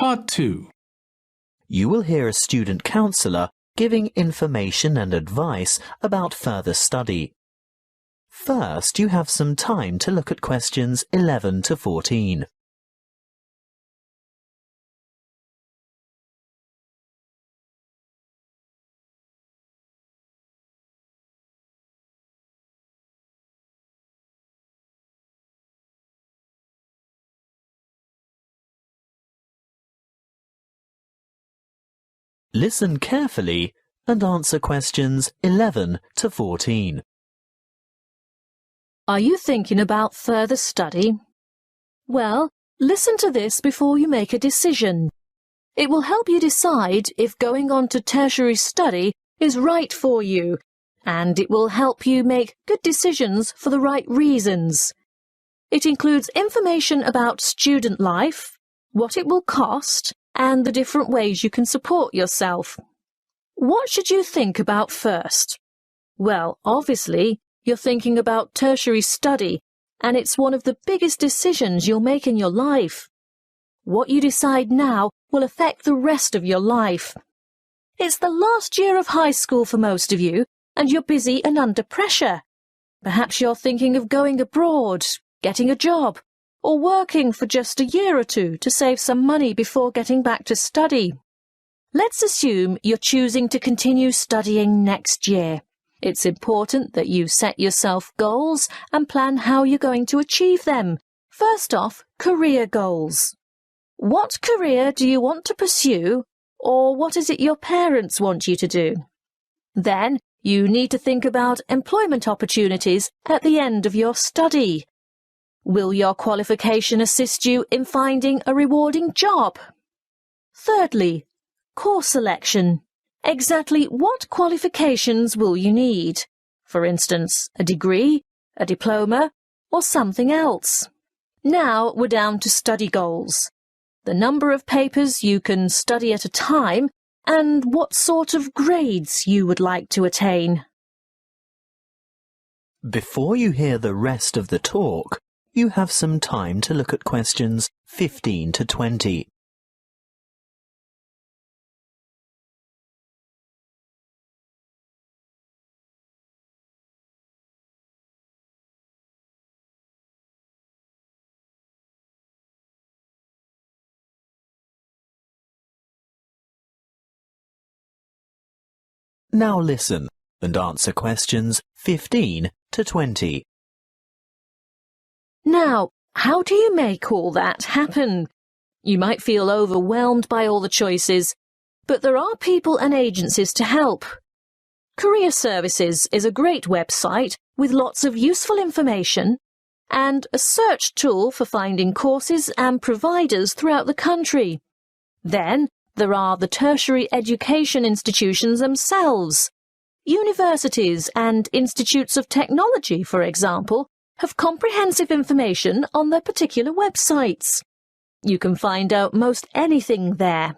Part 2. You will hear a student counsellor giving information and advice about further study. First, you have some time to look at questions 11 to 14. Listen carefully and answer questions 11 to 14. Are you thinking about further study? Well, listen to this before you make a decision. It will help you decide if going on to tertiary study is right for you, and it will help you make good decisions for the right reasons. It includes information about student life, what it will cost, and the different ways you can support yourself. What should you think about first? Well, obviously, you're thinking about tertiary study, and it's one of the biggest decisions you'll make in your life. What you decide now will affect the rest of your life. It's the last year of high school for most of you, and you're busy and under pressure. Perhaps you're thinking of going abroad, getting a job, or working for just a year or two to save some money before getting back to study. Let's assume you're choosing to continue studying next year. It's important that you set yourself goals and plan how you're going to achieve them. First off, career goals. What career do you want to pursue, or what is it your parents want you to do? Then, you need to think about employment opportunities at the end of your study. Will your qualification assist you in finding a rewarding job? Thirdly, course selection. Exactly what qualifications will you need? For instance, a degree, a diploma, or something else. Now we're down to study goals. The number of papers you can study at a time, and what sort of grades you would like to attain. Before you hear the rest of the talk, you have some time to look at questions 15 to 20. Now listen and answer questions 15 to 20. Now, how do you make all that happen? You might feel overwhelmed by all the choices, but there are people and agencies to help. Career Services is a great website with lots of useful information and a search tool for finding courses and providers throughout the country. Then, there are the tertiary education institutions themselves. Universities and institutes of technology, for example, have comprehensive information on their particular websites. You can find out most anything there.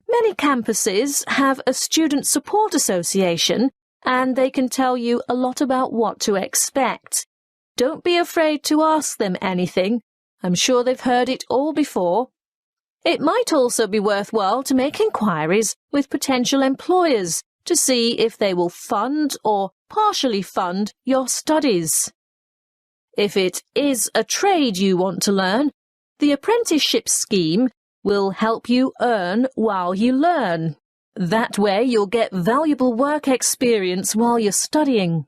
Many campuses have a student support association, and they can tell you a lot about what to expect. Don't be afraid to ask them anything. I'm sure they've heard it all before. It might also be worthwhile to make inquiries with potential employers to see if they will fund or partially fund your studies. If it is a trade you want to learn, the apprenticeship scheme will help you earn while you learn. That way you'll get valuable work experience while you're studying.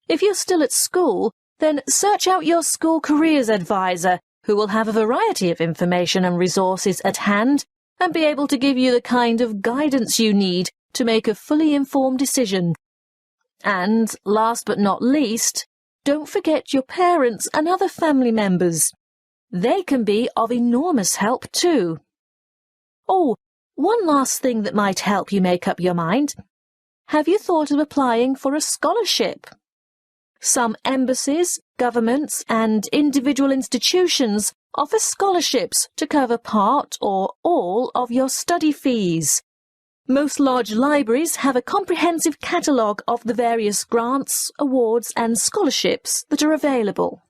If you're still at school, then search out your school careers advisor, who will have a variety of information and resources at hand and be able to give you the kind of guidance you need to make a fully informed decision. And, last but not least, don't forget your parents and other family members. They can be of enormous help too. Oh, one last thing that might help you make up your mind. Have you thought of applying for a scholarship? Some embassies, governments, and individual institutions offer scholarships to cover part or all of your study fees. Most large libraries have a comprehensive catalogue of the various grants, awards, and scholarships that are available.